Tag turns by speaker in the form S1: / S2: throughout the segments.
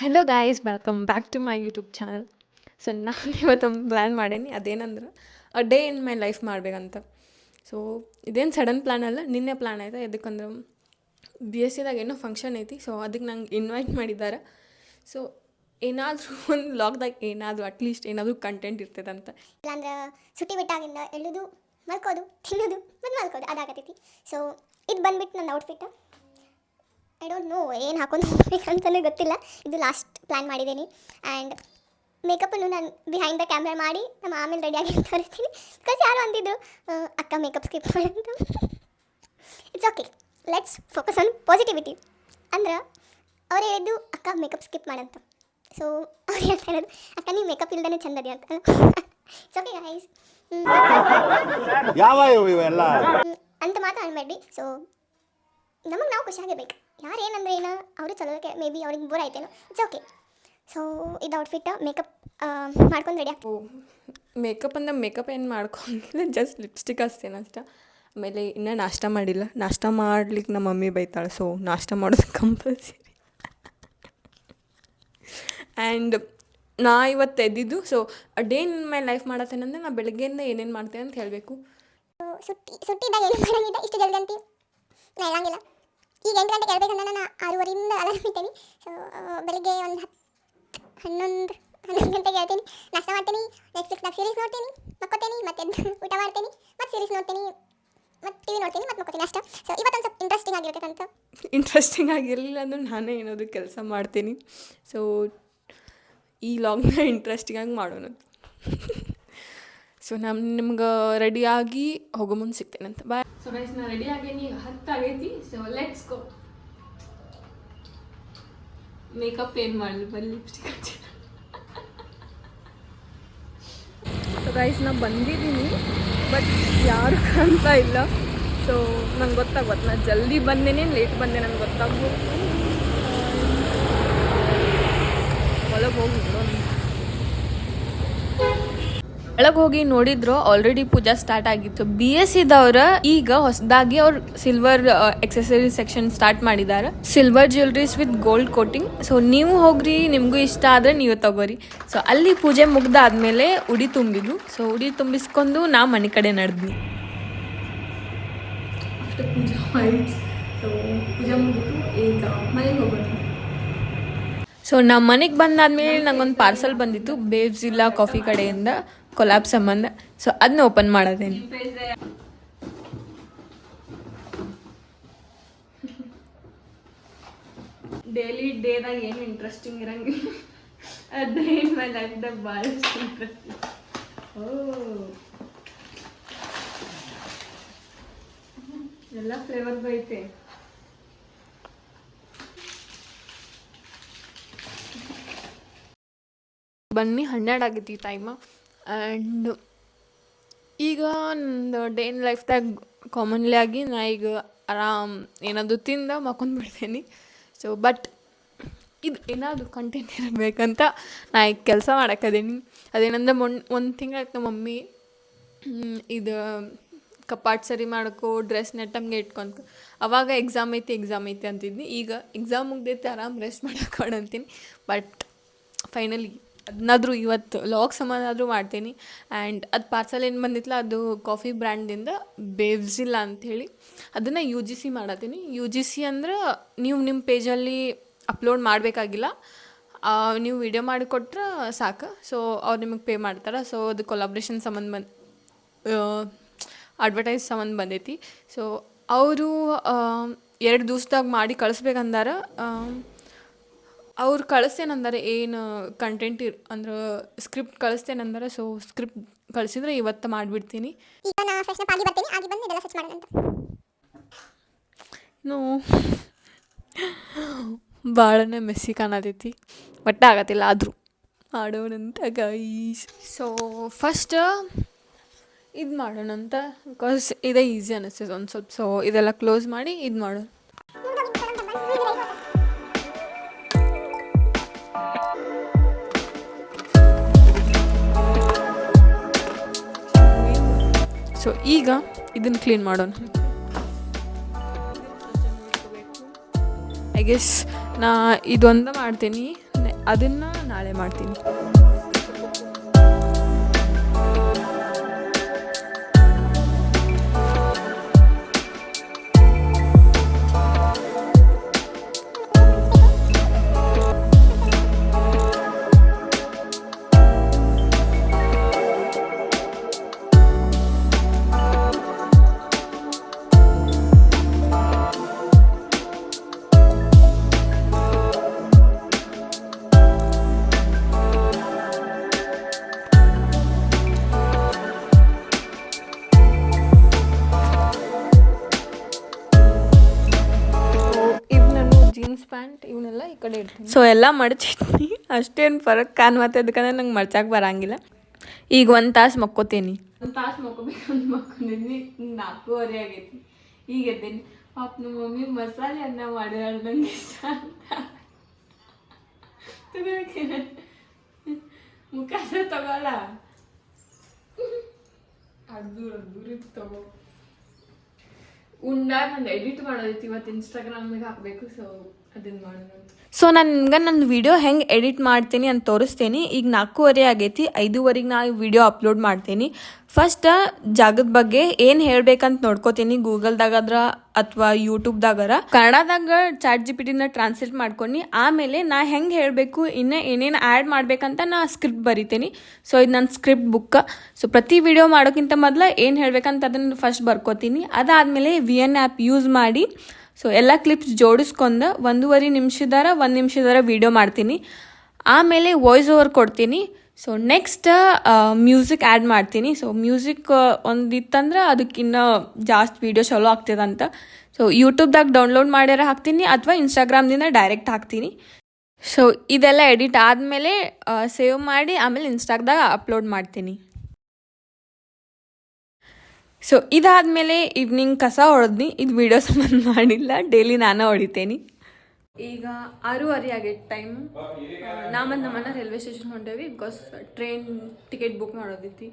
S1: Hello guys, welcome back to my YouTube channel. So ನಾನು ಇವತ್ತೊಂದು plan ಮಾಡೀನಿ. ಅದೇನಂದ್ರೆ ಡೇ ಇನ್ ಮೈ ಲೈಫ್ ಮಾಡಬೇಕಂತ. ಸೊ ಇದೇನು ಸಡನ್ ಪ್ಲ್ಯಾನ್ ಅಲ್ಲ, ನಿನ್ನೆ ಪ್ಲ್ಯಾನ್ ಆಯ್ತು. ಎದಕ್ಕಂದ್ರೆ ಬಿ ಎಸ್ ಸಿದಾಗ ಏನೋ ಫಂಕ್ಷನ್ ಐತಿ. ಸೊ ಅದಕ್ಕೆ ನಂಗೆ ಇನ್ವೈಟ್ ಮಾಡಿದ್ದಾರೆ. ಸೊ ಏನಾದರೂ ಒಂದು ವ್ಲಾಗ್ದಾಗ ಏನಾದರೂ ಅಟ್ಲೀಸ್ಟ್ ಏನಾದರೂ ಕಂಟೆಂಟ್ ಇರ್ತದಂತ.
S2: ಇಲ್ಲಾಂದ್ರೆ ಸುಟ್ಟಿ ಬಿಟ್ಟಾಗಿಂದ ಎಳ್ಳೋದು, ಮಲ್ಕೋದು, ತಿನ್ನೋದು ಮತ್ತು ಮಲ್ಕೋದು ಅದಾಗತೈತಿ. ಸೊ ಇದು ಬಂದ್ಬಿಟ್ಟು ನನ್ನ ಔಟ್ಫಿಟ್. ಐ ಡೋಂಟ್ ನೋ ಏನು ಹಾಕೊಂಡು ಹೋಗ್ಬೇಕಂತಲೇ ಗೊತ್ತಿಲ್ಲ. ಇದು ಲಾಸ್ಟ್ ಪ್ಲ್ಯಾನ್ ಮಾಡಿದ್ದೀನಿ. ಆ್ಯಂಡ್ ಮೇಕಪ್ಪನ್ನು ನಾನು ಬಿಹೈಂಡ್ ದ ಕ್ಯಾಮ್ರಾ ಮಾಡಿ ನಮ್ಮ ಆಮೇಲೆ ರೆಡಿಯಾಗಿ ತೋರಿಸ್ತೀನಿ. ಬಿಕಾಸ್ ಯಾರು ಅಂತಿದ್ರು ಅಕ್ಕ ಮೇಕಪ್ ಸ್ಕಿಪ್ ಮಾಡಂತ. It's okay, let's focus on positivity. ಅಂದ್ರೆ ಅವ್ರು ಹೇಳಿದ್ದು ಅಕ್ಕ ಮೇಕಪ್ ಸ್ಕಿಪ್ ಮಾಡಂತ. ಸೊ ಅವ್ರು ಹೇಳ್ತಾ ಇರೋದು ಅಕ್ಕ ನೀವು ಮೇಕಪ್ ಇಲ್ದೇ ಚಂದದಿ ಅಂತ. ಇಟ್ಸ್ ಓಕೆ ಗೈಸ್ ಅಂತ ಮಾತ್ರ ಅನ್ಬೇಡಿ. ಸೊ ನಮಗೆ ನಾವು ಖುಷಿಯಾಗಿರ್ಬೇಕು. ಯಾರು ಏನಂದ್ರೆ ಏನೋ ಅವರು ಚಲೋಕೆ ಮೇ ಬಿ ಅವ್ರಿಗೆ ಬೋರ್ ಆಯ್ತೇನೋ. It's okay. ಸೊ ಇದು ಔಟ್ಫಿಟ್ ಮೇಕಪ್ ಮಾಡ್ಕೊಂಡು ರೆಡಿ ಆಗ್ತದೆ.
S1: ಮೇಕಪ್ ಅಂದ್ರೆ ಮೇಕಪ್ ಏನು ಮಾಡ್ಕೊಂಡಿಲ್ಲ, ಜಸ್ಟ್ ಲಿಪ್ಸ್ಟಿಕ್ ಹಚ್ತೇನೆ ಅಷ್ಟೆ. ಆಮೇಲೆ ಇನ್ನೂ ನಾಷ್ಟ ಮಾಡಿಲ್ಲ. ನಾಷ್ಟ ಮಾಡ್ಲಿಕ್ಕೆ ನಮ್ಮ ಮಮ್ಮಿ ಬೈತಾಳೆ. ಸೊ ನಾಷ್ಟ ಮಾಡೋದು ಕಂಪಲ್ಸರಿ. ಆ್ಯಂಡ್ ನಾ ಇವತ್ತು ಎದ್ದಿದ್ದು. So day in my life ಮಾಡತ್ತೇನಂದ್ರೆ ನಾ ಬೆಳಗ್ಗೆಯಿಂದ ಏನೇನು ಮಾಡ್ತೇನೆ ಅಂತ ಹೇಳಬೇಕು.
S2: ಸುಟ್ಟಿದ್ದಾಗ ಏನು ಮಾಡೋಂಗಿಲ್ಲ, ಇಷ್ಟು ಜಲ್ದಿ ಅಂತೀವಿ ನಾ ಹೇಳಂಗಿಲ್ಲ. ಈಗ 8 ಗಂಟೆಗೆ ಹೇಳ್ಬೇಕಂದ್ರೆ ನಾನು 6:30 ಅಲಾರ್ಮ್ ಇಟ್ಟೇನಿ. ಸೊ ಬೆಳಿಗ್ಗೆ ಒಂದು 11 ಗಂಟೆಗೆ ಹೇಳ್ತೀನಿ, ನಾಷ್ಟ ಮಾಡ್ತೀನಿ, ನೆಟ್ಫ್ಲಿಕ್ಸ್ನಾಗ ಸೀರೀಸ್ ನೋಡ್ತೀನಿ, ಮಕ್ಕೋತೀನಿ, ಮತ್ತೆ ಊಟ ಮಾಡ್ತೀನಿ, ಮತ್ತು ಸೀರೀಸ್ ನೋಡ್ತೀನಿ, ಮತ್ತು ಟಿ ವಿ ನೋಡ್ತೀನಿ, ಮತ್ತು ಮಕ್ಕೋತೀನಿ ಅಷ್ಟೇ. ಸೊ ಇವತ್ತೊಂದು ಸ್ವಲ್ಪ ಇಂಟ್ರೆಸ್ಟಿಂಗ್ ಆಗಿರ್ತೈತೆ ಅಂತ.
S1: ಇಂಟ್ರೆಸ್ಟಿಂಗ್ ಆಗಿರಲಿಲ್ಲ ಅಂದ್ರೆ ನಾನೇ ಏನಾದರೂ ಕೆಲಸ ಮಾಡ್ತೀನಿ. ಸೊ ಈ ಲಾಗ್ನ ಇಂಟ್ರೆಸ್ಟಿಂಗ್ ಆಗಿ ಮಾಡೋಣ. ಸೊ ನಾನು ನಿಮ್ಗೆ ರೆಡಿಯಾಗಿ ಹೋಗೋ ಮುಂದೆ ಸಿಗ್ತೇನಂತ. ಬಾಯ್. ಸೊ ಗೈಸ್, ನಾನು ರೆಡಿ ಆಗೇನಿ, ಈಗ 10 ಆಗೈತಿ. So let's go. ಮೇಕಪ್ ಏನು ಮಾಡಲಿ, ಬರೀ ಲಿಪ್ಸ್ಟಿಕ್ ಹಚ್ಚಿ. ಸೊ ಗೈಸ್, ನಾನು ಬಂದಿದ್ದೀನಿ, ಬಟ್ ಯಾರು ಕಾಣ್ತಾ ಇಲ್ಲ. ಸೊ ನಂಗೆ ಗೊತ್ತಾಗ್ಬೋದು ನಾನು ಜಲ್ದಿ ಬಂದೇನೆ ಲೇಟ್ ಬಂದೆ ನನಗೆ ಗೊತ್ತಾಗ್ಬೋದು. ಒಳಗೆ ಹೋಗಿ ಒಳಗೆ ಹೋಗಿ ನೋಡಿದ್ರು ಆಲ್ರೆಡಿ ಪೂಜಾ ಸ್ಟಾರ್ಟ್ ಆಗಿತ್ತು. ಬಿ ಎಸ್ ಸಿದವ್ರ ಈಗ ಹೊಸದಾಗಿ ಅವ್ರು ಸಿಲ್ವರ್ ಎಕ್ಸೆಸರೀಸ್ ಸೆಕ್ಷನ್ ಸ್ಟಾರ್ಟ್ ಮಾಡಿದ್ದಾರೆ. Silver jewelleries with gold coating. So ನೀವು ಹೋಗ್ರಿ, ನಿಮಗೂ ಇಷ್ಟ ಆದರೆ ನೀವು ತಗೋರಿ. ಸೊ ಅಲ್ಲಿ ಪೂಜೆ ಮುಗ್ದಾದ್ಮೇಲೆ ಉಡಿ ತುಂಬಿದ್ರು. ಸೊ ಉಡಿ ತುಂಬಿಸ್ಕೊಂಡು ನಾ ಮನೆ ಕಡೆ ನಡೆದ್ವಿ. ಪೂಜಾ ಆಯ್ತು. ಸೊ ಪೂಜಾ ಮುಗಿತು, ಈಗ ಮನೆಗೆ ಹೋಗೋದು. ಸೊ ನಮ್ಮ ಮನೆಗೆ ಬಂದಾದ್ಮೇಲೆ ನಂಗೊಂದು ಪಾರ್ಸಲ್ ಬಂದಿತ್ತು ಬೇವ್ಸಿಲ್ಲ ಕಾಫಿ ಕಡೆಯಿಂದ, ಕೊಲಾಬ್ ಸಂಬಂಧ. ಸೊ ಅದನ್ನ ಓಪನ್ ಮಾಡೋದೇನು. ಡೈಲಿ ಡೇದಾಗ ಏನು ಇಂಟ್ರೆಸ್ಟಿಂಗ್ ಇರಂಗಿಲ್ಲ. ಡೇ ಇನ್ ಮೈ ಲೈಫ್ದಾಗ ಭಾಳಷ್ಟು ಇಂಟ್ರೆಸ್ಟಿಂಗ್. ಎಲ್ಲ ಫ್ಲೇವರ್ದು ಐತೆ. ಬನ್ನಿ 12 ಆಗೈತಿ ಟೈಮ್. ಆ್ಯಂಡ್ ಈಗ ನಂದು ಡೇ ಇನ್ ಲೈಫ್ದಾಗ ಕಾಮನ್ಲಿ ಆಗಿ ನಾ ಈಗ ಆರಾಮ್ ಏನಾದರೂ ತಿಂದ ಮಕ್ಕೊಂಡ್ಬಿಡ್ತೀನಿ. ಸೊ ಬಟ್ ಇದು ಏನಾದರೂ ಕಂಟೆಂಟ್ ಇರಬೇಕಂತ ನಾ ಈಗ ಕೆಲಸ ಮಾಡಕ್ಕದೀನಿ. ಅದೇನಂದ್ರೆ ಒಂದು ತಿಂಗಳಾಯ್ತು ನಮ್ಮ ಮಮ್ಮಿ ಇದು ಕಪಾಟ್ ಸರಿ ಮಾಡ್ಕೊ, ಡ್ರೆಸ್ ನೆಟ್ಟಂಗೆ ಇಟ್ಕೊಂತ. ಅವಾಗ ಎಕ್ಸಾಮ್ ಐತಿ ಅಂತಿದ್ನಿ. ಈಗ ಎಕ್ಸಾಮ್ ಮುಗ್ದೈತೆ, ಆರಾಮ್ ರೆಸ್ಟ್ ಮಾಡೋಕ್ಕೋಣ ಅಂತೀನಿ. ಬಟ್ ಫೈನಲಿ ಅದನ್ನಾದರೂ ಇವತ್ತು ಲಾಗ್ ಸಂಬಂಧ ಆದರೂ ಮಾಡ್ತೀನಿ. ಆ್ಯಂಡ್ ಅದು ಪಾರ್ಸಲ್ ಏನು ಬಂದಿತ್ತಲ್ಲ, ಅದು ಕಾಫಿ ಬ್ರ್ಯಾಂಡಿಂದ ಬೇವ್ಸಿಲ್ಲ ಅಂಥೇಳಿ ಅದನ್ನು UGC ಮಾಡತ್ತೀನಿ. UGC ಅಂದ್ರೆ ನೀವು ನಿಮ್ಮ ಪೇಜಲ್ಲಿ ಅಪ್ಲೋಡ್ ಮಾಡಬೇಕಾಗಿಲ್ಲ, ನೀವು ವಿಡಿಯೋ ಮಾಡಿಕೊಟ್ರೆ ಸಾಕು. ಸೊ ಅವ್ರು ನಿಮಗೆ ಪೇ ಮಾಡ್ತಾರೆ. ಸೊ ಅದು ಕೊಲಾಬ್ರೇಷನ್ ಸಂಬಂಧ ಅಡ್ವರ್ಟೈಸ್ ಸಂಬಂಧ ಬಂದೈತಿ. ಸೊ ಅವರು 2 ದಿವ್ಸದಾಗ ಮಾಡಿ ಕಳಿಸ್ಬೇಕಂದಾರ. ಅವ್ರು ಕಳಿಸ್ತೇನಂದಾರೆ ಏನು ಕಂಟೆಂಟ್ ಅಂದ್ರೆ ಸ್ಕ್ರಿಪ್ಟ್ ಕಳಿಸ್ತೇನಂದಾರೆ. ಸೊ ಸ್ಕ್ರಿಪ್ಟ್ ಕಳಿಸಿದ್ರೆ ಇವತ್ತು ಮಾಡಿಬಿಡ್ತೀನಿ.
S2: ಈಗ ನಾನು ಫ್ರೆಶ್ ಅಪ್ ಆಗಿ ಬರ್ತೀನಿ, ಆಗಿ ಬಂದು ಇದೆಲ್ಲ ಸರ್ಚ್ ಮಾಡೋಣ ಅಂತ.
S1: ಇನ್ನು ಭಾಳನೇ ಮೆಸ್ಸಿ ಕಾಣತೈತಿ, ಬಟ್ ಆಗತ್ತಿಲ್ಲ, ಆದರೂ ಮಾಡೋಣಂತ ಗೈಸ್. ಸೊ ಫಸ್ಟ್ ಇದು ಮಾಡೋಣಂತ, ಬಿಕಾಸ್ ಇದೇ ಈಸಿ ಅನ್ನಿಸ್ತದೆ ಒಂದು ಸ್ವಲ್ಪ. ಸೊ ಇದೆಲ್ಲ ಕ್ಲೋಸ್ ಮಾಡಿ ಇದು ಮಾಡೋಣ. ಸೊ ಈಗ ಇದನ್ನು ಕ್ಲೀನ್ ಮಾಡೋಣ. ಐ ಗೆಸ್ ನಾ ಇದೊಂದು ಮಾಡ್ತೀನಿ. ಅದನ್ನು ನಾಳೆ ಮಾಡ್ತೀನಿ. ಪ್ಯಾಂಟ್ ಇವನ್ನೆಲ್ಲ ಈ ಕಡೆ ಇಡ್ತೀನಿ. ಸೊ ಎಲ್ಲ ಮಡಚಿಟ್ನಿ, ಅಷ್ಟೇನು ಫರಕ್ ಕಾಣ್ವತ್ತೆ, ಅದಕ್ಕಂದ್ರೆ ನಂಗೆ ಮಡ್ಚಕ್ಕೆ ಬರಂಗಿಲ್ಲ. ಈಗ 1 ತಾಸು ಮಕ್ಕೋತೀನಿ. 1 ತಾಸು ಮಕ್ಕೋಬೇಕಂತ ಮಕ್ಕೊಂಡಿದ್ನಿ, 4:30 ಆಗೈತಿ. ಈಗ ಎದ್ದೇನಿ. ಪಾಪ ನಮ್ಮ ಮಮ್ಮಿ ಮಸಾಲೆ ಅನ್ನ ಮಾಡಿದಾಳ, ನಂಗೆ ಇಷ್ಟ ಅಂತ ಮುಖ ತಗೋಲ್ಲ, ದೂರ ತಗೋ. ಉಂಡಾಗ ನಂದು ಎಡಿಟ್ ಮಾಡೋದೈತಿ ಇವತ್ತು, ಇನ್ಸ್ಟಾಗ್ರಾಮಿಗೆ ಹಾಕಬೇಕು. ಸೊ ಅದನ್ನು ಮಾಡೋಣ. ಸೊ ನಾನು ನಿಮ್ಗೆ ನನ್ನ ವಿಡಿಯೋ ಹೆಂಗೆ ಎಡಿಟ್ ಮಾಡ್ತೀನಿ ಅಂತ ತೋರಿಸ್ತೀನಿ. ಈಗ 4:30 ಆಗೈತಿ, 5:30ಗೆ ನಾನು ವಿಡಿಯೋ ಅಪ್ಲೋಡ್ ಮಾಡ್ತೀನಿ. ಫಸ್ಟ್ ಜಾಗದ ಬಗ್ಗೆ ಏನು ಹೇಳ್ಬೇಕಂತ ನೋಡ್ಕೋತೀನಿ ಗೂಗಲ್ದಾಗದ್ರ ಅಥವಾ ಯೂಟ್ಯೂಬ್ದಾಗರ. ಕನ್ನಡದಾಗ ChatGPT ಟ್ರಾನ್ಸ್ಲೇಟ್ ಮಾಡ್ಕೊಂಡು ಆಮೇಲೆ ನಾ ಹೆಂಗೆ ಹೇಳಬೇಕು, ಇನ್ನೂ ಏನೇನು ಆ್ಯಡ್ ಮಾಡ್ಬೇಕಂತ ನಾ ಸ್ಕ್ರಿಪ್ಟ್ ಬರಿತೀನಿ. ಸೊ ಇದು ನನ್ನ ಸ್ಕ್ರಿಪ್ಟ್ ಬುಕ್. ಸೊ ಪ್ರತಿ ವಿಡಿಯೋ ಮಾಡೋಕ್ಕಿಂತ ಮೊದಲು ಏನು ಹೇಳ್ಬೇಕಂತ ಅದನ್ನು ಫಸ್ಟ್ ಬರ್ಕೋತೀನಿ. ಅದಾದಮೇಲೆ VN ಆ್ಯಪ್ ಯೂಸ್ ಮಾಡಿ ಸೊ ಎಲ್ಲ ಕ್ಲಿಪ್ಸ್ ಜೋಡಿಸ್ಕೊಂಡು 1.5 ನಿಮಿಷದಾರ 1 ನಿಮಿಷದಾರ ವಿಡಿಯೋ ಮಾಡ್ತೀನಿ. ಆಮೇಲೆ ವಾಯ್ಸ್ ಓವರ್ ಕೊಡ್ತೀನಿ. ಸೊ ನೆಕ್ಸ್ಟ್ ಮ್ಯೂಸಿಕ್ ಆ್ಯಡ್ ಮಾಡ್ತೀನಿ. ಸೊ ಮ್ಯೂಸಿಕ್ ಒಂದಿತ್ತಂದ್ರೆ ಅದಕ್ಕಿನ್ನ ಜಾಸ್ತಿ ವೀಡಿಯೋ ಚಲೋ ಆಗ್ತದಂತ. ಸೊ ಯೂಟ್ಯೂಬ್ದಾಗ ಡೌನ್ಲೋಡ್ ಮಾಡ್ಯಾರ ಹಾಕ್ತೀನಿ ಅಥವಾ ಇನ್ಸ್ಟಾಗ್ರಾಮ್ದಿಂದ ಡೈರೆಕ್ಟ್ ಹಾಕ್ತೀನಿ. ಸೊ ಇದೆಲ್ಲ ಎಡಿಟ್ ಆದಮೇಲೆ ಸೇವ್ ಮಾಡಿ ಆಮೇಲೆ ಇನ್ಸ್ಟಾಗ್ರಾಮ್ದಾಗ ಅಪ್ಲೋಡ್ ಮಾಡ್ತೀನಿ. ಸೊ ಇದಾದಮೇಲೆ ಈವ್ನಿಂಗ್ ಕಸ ಹೊಡೆದ್ನಿ. ಇದು ವೀಡಿಯೋ ಸಂಬಂಧ ಮಾಡಿಲ್ಲ, ಡೈಲಿ ನಾನು ಹೊಡಿತೇನೆ. ಈಗ 6:30 ಆಗೈತೆ ಟೈಮು. ಮತ್ತು ನಮ್ಮನ್ನ ರೈಲ್ವೆ ಸ್ಟೇಷನ್ ಹೊಂಟೇವಿ, ಬಿಕಾಸ್ ಟ್ರೈನ್ ಟಿಕೆಟ್ ಬುಕ್ ಮಾಡೋದೈತಿ.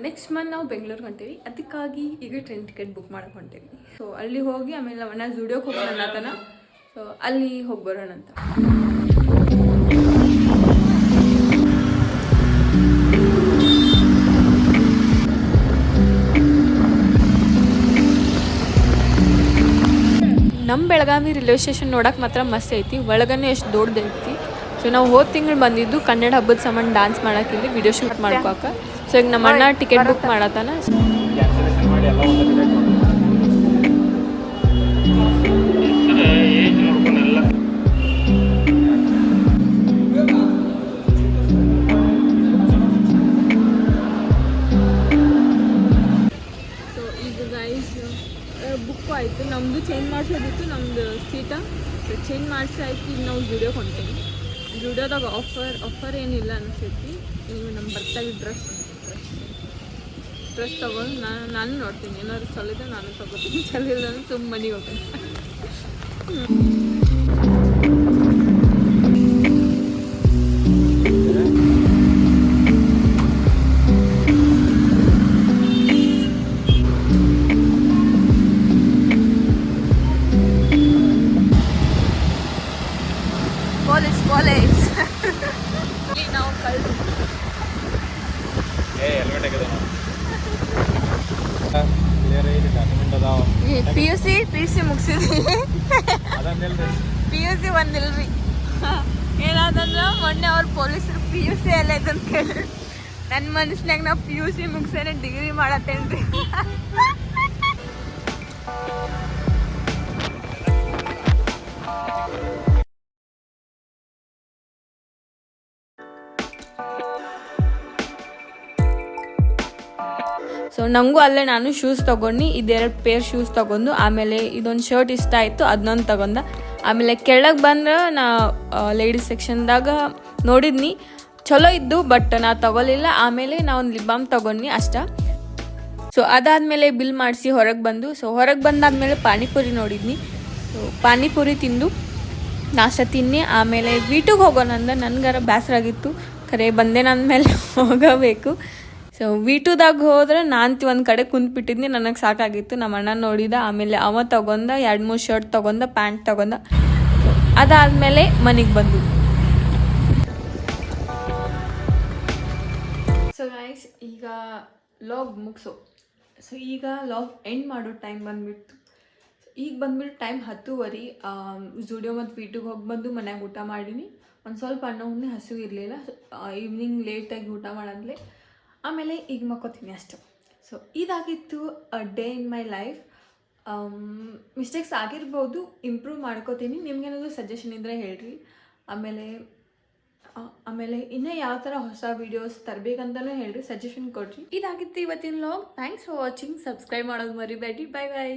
S1: ನೆಕ್ಸ್ಟ್ ಮಂತ್ ನಾವು ಬೆಂಗ್ಳೂರಿಗೆ ಹೊಂಟೇವಿ, ಅದಕ್ಕಾಗಿ ಈಗ ಟ್ರೈನ್ ಟಿಕೆಟ್ ಬುಕ್ ಮಾಡಕ್ಕೆ ಹೊಂಟೇವಿ. ಸೊ ಅಲ್ಲಿ ಹೋಗಿ ಆಮೇಲೆ ಅವನ್ನ ಜುಡಿಯೋಕ್ಕೆ ಹೋಗೋಣ ಅನ್ನತನ. ಸೊ ಅಲ್ಲಿ ಹೋಗಿ ಬರೋಣ ಅಂತ. ನಮ್ಮ ಬೆಳಗಾವಿ ರೈಲ್ವೆ ಸ್ಟೇಷನ್ ನೋಡಕ್ಕೆ ಮಾತ್ರ ಮಸ್ತ್ ಐತಿ, ಒಳಗನೆ ಎಷ್ಟು ದೊಡ್ಡದೈತಿ. ಸೊ ನಾವು ಹೋದ ತಿಂಗಳು ಬಂದಿದ್ದು ಕನ್ನಡ ಹಬ್ಬದ ಸಂಬಂಧ ಡ್ಯಾನ್ಸ್ ಮಾಡೋಕ್ಕಿಲ್ಲಿ ವಿಡಿಯೋ ಶೂಟ್ ಮಾಡ್ಕೋಕ. ಸೊ ಈಗ ನಮ್ಮ ಅಣ್ಣ ಟಿಕೆಟ್ ಬುಕ್ ಮಾಡತ್ತಾನ. ಸೊ ಈಗ ಗೈಸ್ ಬುಕ್ಕು ಆಯಿತು, ನಮ್ಮದು ಚೇಂಜ್ ಮಾಡಿಸೋದಿತ್ತು, ನಮ್ಮದು ಸೀಟ. So change ಮಾಡಿಸಾಯ್ತು. ಈಗ ನಾವು ಜುಡಿಯೋಗೆ ಹೊಂಟೇವಿ. ಜುಡಿಯೋದಾಗ ಆಫರ್ ಏನಿಲ್ಲ ಅನಿಸ್ತೈತಿ. ನೀವು ನಮ್ಮ ಬರ್ತಾಗಿ ಡ್ರೆಸ್ ತೊಗೊಂಡು ನಾನು ನೋಡ್ತೀನಿ, ಏನಾದ್ರು ಚಲೋ ಇದೆ ನಾನು ತೊಗೋತೀನಿ, ಚಲೋ ಇಲ್ಲ ಅಂದ್ರೆ ಸುಮ್ಮ ಮನೆಗೆ ಹೋಗ್ತೀನಿ. ಪೊಲೀಸ್ ಇಲ್ಲಿ ನಾವು ಕಳ್ದು PUC ಮುಗಿಸಿದ್ವಿ. PUC ಒಂದಿಲ್ರಿ. ಏನಾದಂದ್ರೆ ಮೊನ್ನೆ ಅವ್ರು ಪೊಲೀಸರು PUC ಎಲ್ಲ ಐತಂತ ಕೇಳಿ ನನ್ನ ಮನಸ್ಸಿನಾಗ ನಾವು PUC ಮುಗಿಸೇನೆ ಡಿಗ್ರಿ ಮಾಡತ್ತೇನ್ರಿ. ಸೊ ನನಗೂ ಅಲ್ಲೇ ನಾನು ಶೂಸ್ ತೊಗೊಂಡು, ಇದೆರಡು ಪೇರ್ ಶೂಸ್ ತೊಗೊಂಡು, ಆಮೇಲೆ ಇದೊಂದು ಶರ್ಟ್ ಇಷ್ಟ ಆಯಿತು ಅದನ್ನೊಂದು ತೊಗೊಂಡ. ಆಮೇಲೆ ಕೆಳಗೆ ಬಂದ್ರೆ ನಾ ಲೇಡೀಸ್ ಸೆಕ್ಷನ್ದಾಗ ನೋಡಿದ್ನಿ, ಚಲೋ ಇದ್ದು, ಬಟ್ ನಾ ತೊಗೊಲಿಲ್ಲ. ಆಮೇಲೆ ನಾ ಒಂದು ಲಿಪ್ ಬಾಮ್ ತೊಗೊಂಡು ಅಷ್ಟೇ. ಸೊ ಅದಾದಮೇಲೆ ಬಿಲ್ ಮಾಡಿಸಿ ಹೊರಗೆ ಬಂದು, ಸೊ ಹೊರಗೆ ಬಂದಾದಮೇಲೆ ಪಾನಿಪುರಿ ನೋಡಿದ್ನಿ. ಸೊ ಪಾನಿಪುರಿ ತಿಂದು ನಾಷ್ಟ ತಿನ್ನಿ ಆಮೇಲೆ ವೀಟಿಗೆ ಹೋಗೋಣ ಅಂದ. ನನಗಾರ ಬೇಸರ ಆಗಿತ್ತು, ಖರೆ ಬಂದೆ ನನ್ನ ಮೇಲೆ ಹೋಗಬೇಕು. ಸೊ ವೀಟುದಾಗ ಹೋದ್ರೆ ನಾನು ಒಂದು ಕಡೆ ಕುಂತ್ಬಿಟ್ಟಿದ್ನಿ, ನನಗೆ ಸಾಕಾಗಿತ್ತು. ನಮ್ಮ ಅಣ್ಣ ನೋಡಿದ, ಆಮೇಲೆ ಅವ ತೊಗೊಂಡ 2-3 ಶರ್ಟ್ ತೊಗೊಂಡ, ಪ್ಯಾಂಟ್ ತೊಗೊಂಡ. ಅದಾದಮೇಲೆ ಮನೆಗೆ ಬಂದು ಸೊ ಗೈಸ್ ಈಗ ಲಾಗ್ ಮುಗಿಸು. ಸೊ ಈಗ ಲಾಗ್ ಎಂಡ್ ಮಾಡೋ ಟೈಮ್ ಬಂದುಬಿಟ್ಟು ಈಗ ಬಂದುಬಿಟ್ಟು ಟೈಮ್ 10:30. ಝುಡಿಯೋ ಮತ್ತು ವೀಟಿಗೆ ಹೋಗಿ ಬಂದು ಮನ್ಯಾಗ ಊಟ ಮಾಡೀನಿ. ಒಂದು ಸ್ವಲ್ಪ ಅನ್ನ ಉಣ್ಣೆ ಹಸಿವು ಇರಲಿಲ್ಲ. ಈವ್ನಿಂಗ್ ಲೇಟಾಗಿ ಊಟ ಮಾಡಂದ್ಲೆ ಆಮೇಲೆ ಈಗ ಮಕ್ಕೋತೀನಿ ಅಷ್ಟು. ಸೊ ಇದಾಗಿತ್ತು day in my life. Mistakes ಆಗಿರ್ಬೋದು, ಇಂಪ್ರೂವ್ ಮಾಡ್ಕೋತೀನಿ. ನಿಮ್ಗೇನಾದರೂ ಸಜೆಷನ್ ಇದ್ದರೆ ಹೇಳ್ರಿ. ಆಮೇಲೆ ಇನ್ನೂ ಯಾವ ಥರ ಹೊಸ ವೀಡಿಯೋಸ್ ತರಬೇಕಂತಲೂ ಹೇಳ್ರಿ, ಸಜೆಷನ್ ಕೊಡ್ರಿ. ಇದಾಗಿತ್ತು ಇವತ್ತಿನ log. Thanks for watching. Subscribe ಮಾಡೋದು ಮರಿಬೇಡಿ. ಬಾಯ್ ಬಾಯ್.